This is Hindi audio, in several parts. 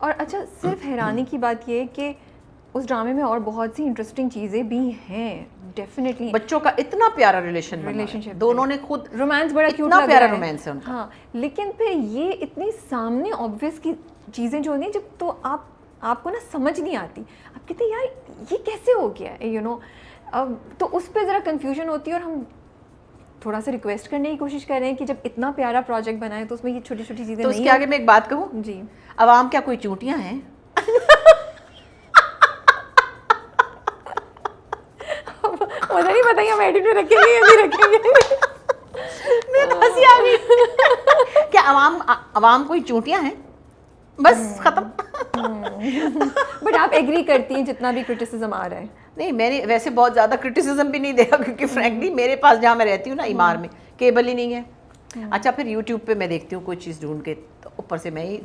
और अच्छा, सिर्फ हैरानी की बात ये है कि उस ड्रामे में और बहुत सी इंटरेस्टिंग चीज़ें भी हैं, डेफिनेटली। बच्चों का इतना प्यारा रिलेशनशिप, दोनों ने खुद रोमांस बड़ा क्यूट इतना लग प्यारा रहा है। रोमांस है उनका। हाँ, लेकिन फिर ये इतनी सामने ऑब्वियस की चीज़ें जो नहीं, जब तो आपको ना समझ नहीं आती, आप कहते यार ये कैसे हो गया है, यू नो। तो उस पर ज़रा कन्फ्यूजन होती है, और हम थोड़ा सा रिक्वेस्ट करने की कोशिश कर रहे हैं कि जब इतना प्यारा प्रोजेक्ट बनाए तो उसमें ये छोटी छोटी चीज़ें तो नहीं उसके आगे मैं एक बात कहूँ जी, अवाम क्या कोई चूंटियां हैं? मुझे नहीं पता हम एडिट में रखेंगे या नहीं रखेंगे। मैं तो हंसी आ गई। क्या अवाम कोई चूंटियां हैं? बस खत्म। बट आप एग्री करती हैं जितना भी क्रिटिसिज्म आ रहा है? नहीं, मैंने वैसे बहुत ज़्यादा क्रिटिसिज्म भी नहीं देखा, क्योंकि फ्रैंकली मेरे पास जहाँ मैं रहती हूँ ना, इमार में केबल ही नहीं है। अच्छा, फिर यूट्यूब पे मैं देखती हूँ कोई चीज़ ढूंढ के, तो ऊपर से मैं ही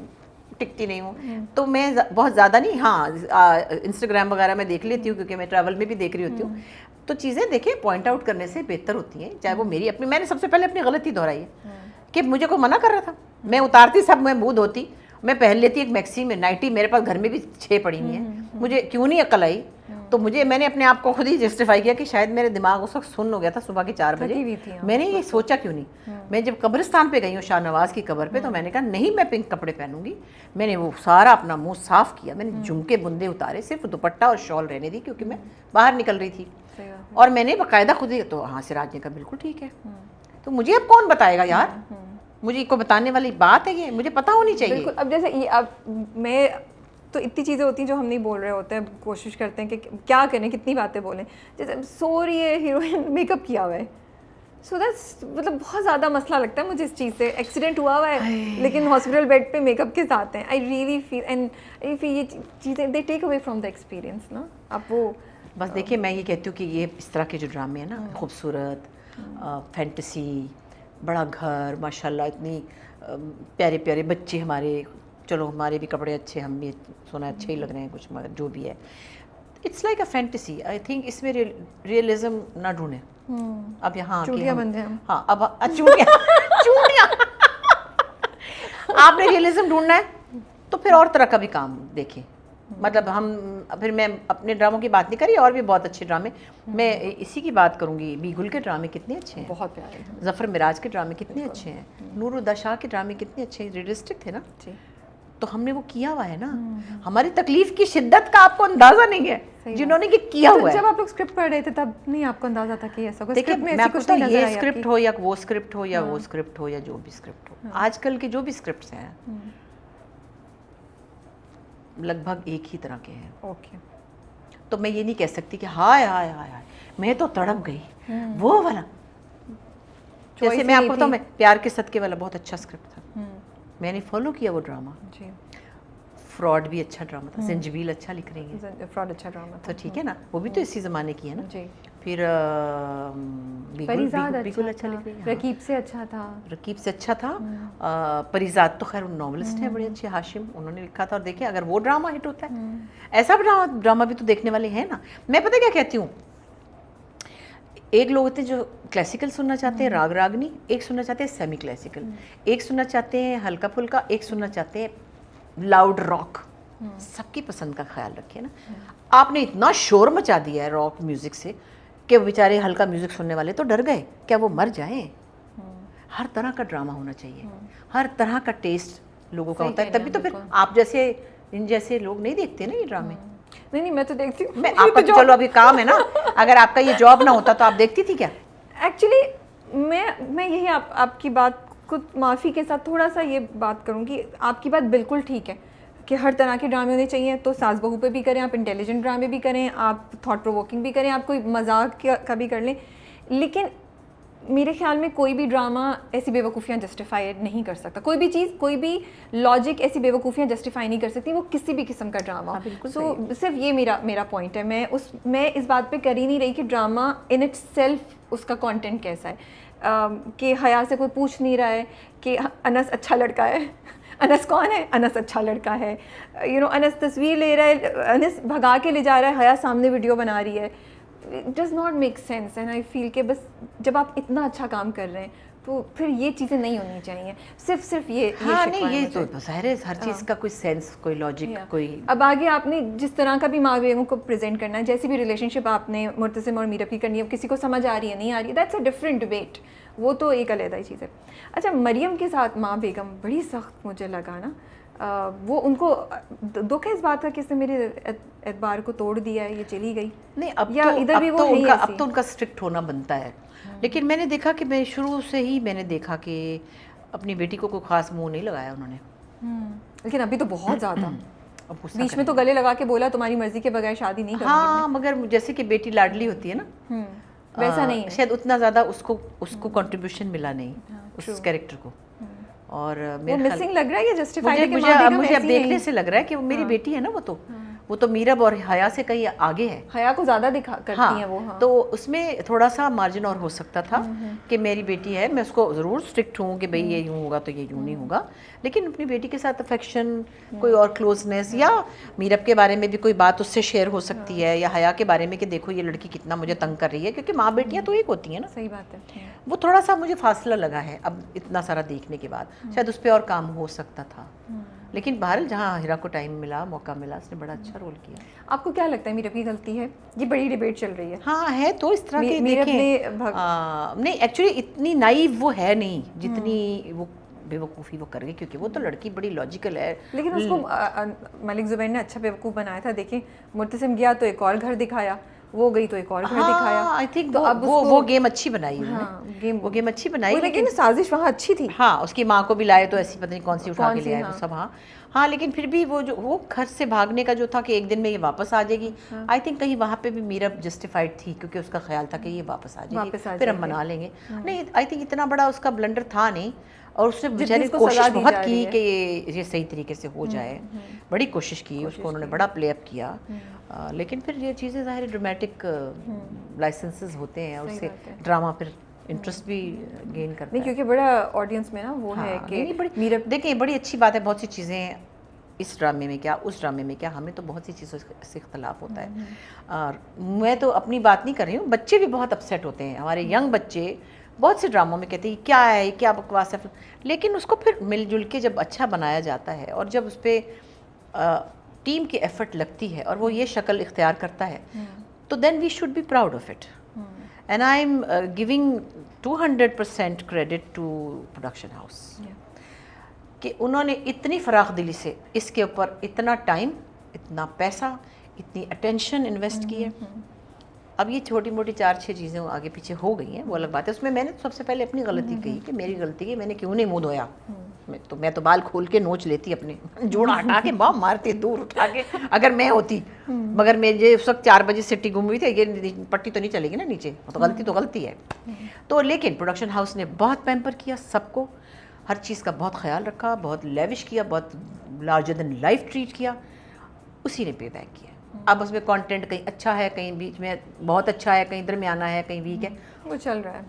टिकती नहीं हूँ, तो मैं बहुत ज़्यादा नहीं, हाँ इंस्टाग्राम वगैरह में देख लेती हूँ, क्योंकि मैं ट्रैवल में भी देख रही होती हूँ। तो चीज़ें देखें पॉइंट आउट करने से बेहतर होती हैं, चाहे वो मेरी अपनी, मैंने सबसे पहले अपनी गलती दोहराई है कि मुझे कोई मना कर रहा था, मैं उतारती सब, मैं मुँह धोती, मैं पहन लेती एक मैक्सी में नाइटी, मेरे पास घर में भी 6 पड़ी हुई हैं, मुझे क्यों नहीं अकल आई? तो मैंने अपने आप को खुद ही जस्टिफाई किया कि शायद मेरे दिमाग उस वक्त सुन्न हो गया था, सुबह के 4 बजे मैंने ये सोचा क्यों नहीं। मैं जब कब्रिस्तान पे गई हूँ शाहनवाज की कब्र पे, तो मैंने कहा नहीं मैं पिंक कपड़े पहनूंगी। मैंने वो सारा अपना मुंह साफ किया, मैंने झुमके बुंदे उतारे, सिर्फ दुपट्टा और शॉल रहने दी, क्योंकि मैं बाहर निकल रही थी। और मैंने बाकायदा खुद ही, तो हाँ सिराज ने कहा बिल्कुल ठीक है। तो मुझे अब कौन बताएगा यार, मुझे को बताने वाली बात है ये, मुझे पता होनी चाहिए। बिल्कुल। अब जैसे ये, अब मैं तो इतनी चीज़ें होती हैं जो हम नहीं बोल रहे होते हैं, कोशिश करते हैं कि क्या करें, कितनी बातें बोलें। जैसे सो रही है हीरोइन, मेकअप किया हुआ है, सो दैट्स मतलब बहुत ज़्यादा मसला लगता है मुझे इस चीज़ से। एक्सीडेंट हुआ हुआ है लेकिन हॉस्पिटल बेड पे मेकअप के साथ हैं। I really feel, and I feel ये चीज़ें they take away from the experience ना। आप वो बस देखिए, मैं ये कहती हूँ कि ये इस तरह के जो ड्रामे हैं ना, खूबसूरत फैंटेसी, बड़ा घर, माशाल्लाह इतनी प्यारे प्यारे बच्चे हमारे, चलो हमारे भी कपड़े अच्छे, हम भी सोना अच्छे ही लग रहे हैं कुछ, मगर जो भी है it's like a fantasy. I think इसमें रियलिज्म ना ढूंढें। अब यहाँ चूड़ियाँ बंधे हम, हाँ अब चूड़ियाँ आपने रियलिज्म ढूंढना है तो फिर और तरह का भी काम देखिए। मतलब फिर मैं अपने ड्रामों की बात नहीं करी, और भी बहुत अच्छे ड्रामे, मैं इसी की बात करूंगी। बीगुल के ड्रामे कितने अच्छे हैं, बहुत प्यारे हैं। जफ़र मिराज के ड्रामे कितने अच्छे हैं, नूरुद्दीन शाह के ड्रामे कितने अच्छे हैं, रियलिस्टिक थे ना। तो हमने वो किया हुआ है ना। हमारी तकलीफ की शिद्दत का आपको अंदाजा नहीं है जिन्होंने ये किया हुआ है। जब आप लोग स्क्रिप्ट पढ़ रहे थे तब नहीं आपको अंदाजा था कि ऐसा कुछ देखिए, स्क्रिप्ट में मैं ऐसी कुछ नहीं नजर ये आई स्क्रिप्ट हो या वो स्क्रिप्ट हो या वो स्क्रिप्ट हो या जो भी स्क्रिप्ट हो, आजकल के जो भी स्क्रिप्ट्स हैं लगभग एक ही तरह के हैं। ओके। तो मैं ये नहीं कह सकती कि हाय हाय हाय हाय मैं तो तड़प गई वो वाला। जैसे मैं आपको बताऊं, मैं प्यार के सदके वाला बहुत अच्छा स्क्रिप्ट था, मैंने फॉलो किया वो ड्रामा। जी। फ्रॉड भी अच्छा ड्रामा था, ज़ंजीबील अच्छा लिख रही है, फ्रॉड अच्छा ड्रामा था, तो ठीक है ना, वो भी तो इसी ज़माने की है ना। जी। फिर परिजात बिल्कुल अच्छा लिख रही है, रकीब से अच्छा था, रकीब से अच्छा था। परिजात तो खैर नॉवलिस्ट हैं बड़े अच्छे, हाशिम, उन्होंने लिखा था। और देखिए अगर वो ड्रामा हिट होता है, ऐसा ड्रामा भी तो देखने वाले हैं ना। मैं पता क्या कहती हूँ, एक लोग होते हैं जो क्लासिकल सुनना चाहते हैं, राग रागनी, एक सुनना चाहते हैं सेमी क्लासिकल, एक सुनना चाहते हैं हल्का फुल्का, एक सुनना चाहते हैं लाउड रॉक। सबकी पसंद का ख्याल रखिए ना। आपने इतना शोर मचा दिया है रॉक म्यूजिक से कि वो बेचारे हल्का म्यूजिक सुनने वाले तो डर गए, क्या वो मर जाएं? हर तरह का ड्रामा होना चाहिए, हर तरह का टेस्ट लोगों का होता है, तभी तो फिर आप जैसे इन जैसे लोग नहीं देखते ना ये ड्रामे। नहीं मैं तो देखती हूँ। मैं आपका तो चलो अभी काम है ना, अगर आपका ये जॉब ना होता तो आप देखती थी क्या? एक्चुअली मैं यही आपकी बात को माफ़ी के साथ थोड़ा सा ये बात करूँगी। आपकी बात बिल्कुल ठीक है कि हर तरह के ड्रामे होने चाहिए, तो सास बहू पे भी करें आप, इंटेलिजेंट ड्रामे भी करें आप, थॉट प्रोवोकिंग भी करें आप, कोई मजाक का भी कर लें। लेकिन मेरे ख्याल में कोई भी ड्रामा ऐसी बेवकूफ़ियाँ जस्टिफाई नहीं कर सकता, कोई भी चीज़, कोई भी लॉजिक ऐसी बेवकूफ़ियाँ जस्टिफाई नहीं कर सकती, वो किसी भी किस्म का ड्रामा। सो सिर्फ ये मेरा पॉइंट है। मैं इस बात पे कर ही नहीं रही कि ड्रामा इन इट सेल्फ उसका कंटेंट कैसा है, कि हया से कोई पूछ नहीं रहा है कि अनस अच्छा लड़का है। अनस कौन है? अनस अच्छा लड़का है। अनस तस्वीर ले रहा है, अनस भगा के ले जा रहा है, हया सामने वीडियो बना रही है। It does not make sense. And I feel कि बस जब आप इतना अच्छा काम कर रहे हैं तो फिर ये चीज़ें नहीं होनी चाहिए, सिर्फ ये हाँ शिकवा नहीं, है ये मुझे। तो ज़ाहिर है हर चीज़ का कोई सेंस, कोई लॉजिक, कोई अब आगे आपने जिस तरह का भी माँ बेगम को प्रेजेंट करना है, जैसी भी रिलेशनशिप आपने मुर्तसिम और मीरब की करनी है, किसी को समझ आ रही है नहीं आ रही है, दैट्स अ डिफरेंट डिबेट, वो तो एक अलग ही चीज़ है। अच्छा, मरियम के साथ माँ बेगम बड़ी सख्त मुझे लगा ना, वो उनको दुख है इस बात का कि इसने मेरे एतबार को तोड़ दिया है, ये चली गई। नहीं, अब या तो इधर भी अब वो तो है ही उनका ऐसी। अब तो उनका स्ट्रिक्ट होना बनता है। लेकिन मैंने देखा कि मैं शुरू से ही मैंने देखा कि अपनी बेटी को कोई खास मुंह नहीं लगाया उन्होंने। लेकिन अभी तो बहुत ज़्यादा अब गुस्सा बीच में तो गले लगा के बोला तुम्हारी मर्जी के बगैर शादी नहीं करूंगी। हाँ, मगर जैसे कि बेटी लाडली होती है ना, वैसा नहीं है। शायद उतना ज़्यादा उसको कंट्रीब्यूशन मिला नहीं उस कैरेक्टर को। और वो मेरे ख्याल मिसिंग लग रहा है या जस्टिफाइड है कि मुझे माँ बेगम मुझे अब ऐसी देखने नहीं? से लग रहा है कि वो मेरी बेटी है ना, वो तो मीरब और हया से कहीं आगे है। हया को ज़्यादा दिखा करती हैं वो। हाँ। तो उसमें थोड़ा सा मार्जिन और हो सकता था कि मेरी बेटी है, मैं उसको ज़रूर स्ट्रिक्ट हूँ कि भाई ये यूँ होगा तो ये यूँ नहीं होगा, लेकिन अपनी बेटी के साथ अफेक्शन, कोई और क्लोजनेस, या मीरब के बारे में भी कोई बात उससे शेयर हो सकती है, या हया के बारे में कि देखो ये लड़की कितना मुझे तंग कर रही है, क्योंकि माँ बेटियाँ तो एक होती हैं ना। सही बात है। वो थोड़ा सा मुझे फासला लगा है अब इतना सारा देखने के बाद, शायद उस पर और काम हो सकता था। लेकिन बहरहाल जहाँ हिरा को टाइम मिला, मौका मिला, उसने बड़ा अच्छा रोल किया। आपको क्या लगता है मीरब की गलती है? ये बड़ी डिबेट चल रही है। हाँ है, तो इस तरह के मीरब ने देखें नहीं, एक्चुअली इतनी नाइव वो है नहीं जितनी वो बेवकूफ़ी वो कर गई, क्योंकि वो तो लड़की बड़ी लॉजिकल है। लेकिन उसको मलिक ज़ुबैर ने अच्छा बेवकूफ़ बनाया था। देखिए, मुर्तसिम गया तो एक और घर दिखाया, वो गई तो एक और घर दिखाया। आई थिंक तो वो, अब वो गेम अच्छी बनाई वो गेम अच्छी बनाई, लेकिन साजिश वहाँ अच्छी थी। हाँ, उसकी माँ को भी लाए तो ऐसी पता नहीं कौन सी उठा के ले आए वो हाँ। सब। हाँ, लेकिन फिर भी वो घर से भागने का जो था कि एक दिन में ये वापस आ जाएगी, आई थिंक कहीं वहाँ पे भी मीरब जस्टिफाइड थी, क्योंकि उसका ख्याल था कि ये वापस आ जाएगी, फिर हम मना लेंगे। नहीं, आई थिंक इतना बड़ा उसका ब्लंडर था नहीं, और उसने बेचारी कोशिश बहुत की कि ये सही तरीके से हो जाए, बड़ी कोशिश की, उसको उन्होंने बड़ा प्ले अप किया। लेकिन फिर ये चीज़ें ज़ाहिर ड्रामेटिक लाइसेंसेस होते हैं, और उससे ड्रामा फिर इंटरेस्ट भी गेन करता नहीं, है। क्योंकि बड़ा ऑडियंस में ना वो है कि मीरब देखिए बड़ी अच्छी बात है, बहुत सी चीज़ें इस ड्रामे में क्या, उस ड्रामे में क्या, हमें तो बहुत सी चीज़ों से इख्तलाफ होता है। और मैं तो अपनी बात नहीं कर रही हूँ, बच्चे भी बहुत अपसेट होते हैं, हमारे यंग बच्चे बहुत से ड्रामों में कहते हैं क्या है, क्या बकवास है, लेकिन उसको फिर मिलजुल के जब अच्छा बनाया जाता है, और जब उस पर टीम की एफर्ट लगती है और वो ये शक्ल इख्तियार करता है, तो then we should be proud of it. And I am giving 200% credit to production house कि उन्होंने इतनी फराख दिली से इसके ऊपर इतना टाइम, इतना पैसा, इतनी अटेंशन इन्वेस्ट की है। अब ये छोटी मोटी 4-6 चीज़ें आगे पीछे हो गई हैं, वो अलग बात है। उसमें मैंने सबसे पहले अपनी गलती कही कि मेरी गलती की, मैंने क्यों नहीं मुँह धोया। मैं तो बाल खोल के नोच लेती, अपने जोड़ा हटा के बाम मारती दूर उठा के, अगर मैं होती। मगर मेरे उस वक्त 4 बजे सिटी घूम हुई थी, ये पट्टी तो नहीं चलेगी ना नीचे, तो गलती है। तो लेकिन प्रोडक्शन हाउस ने बहुत पैम्पर किया सबको, हर चीज़ का बहुत ख्याल रखा, बहुत लेविश किया, बहुत लार्जर देन लाइफ ट्रीट किया, उसी ने पे बैक किया। अब उसमें कंटेंट कहीं अच्छा है, कहीं बीच में बहुत अच्छा है, कहीं दरमियाना है, कहीं वीक है, वो चल रहा है।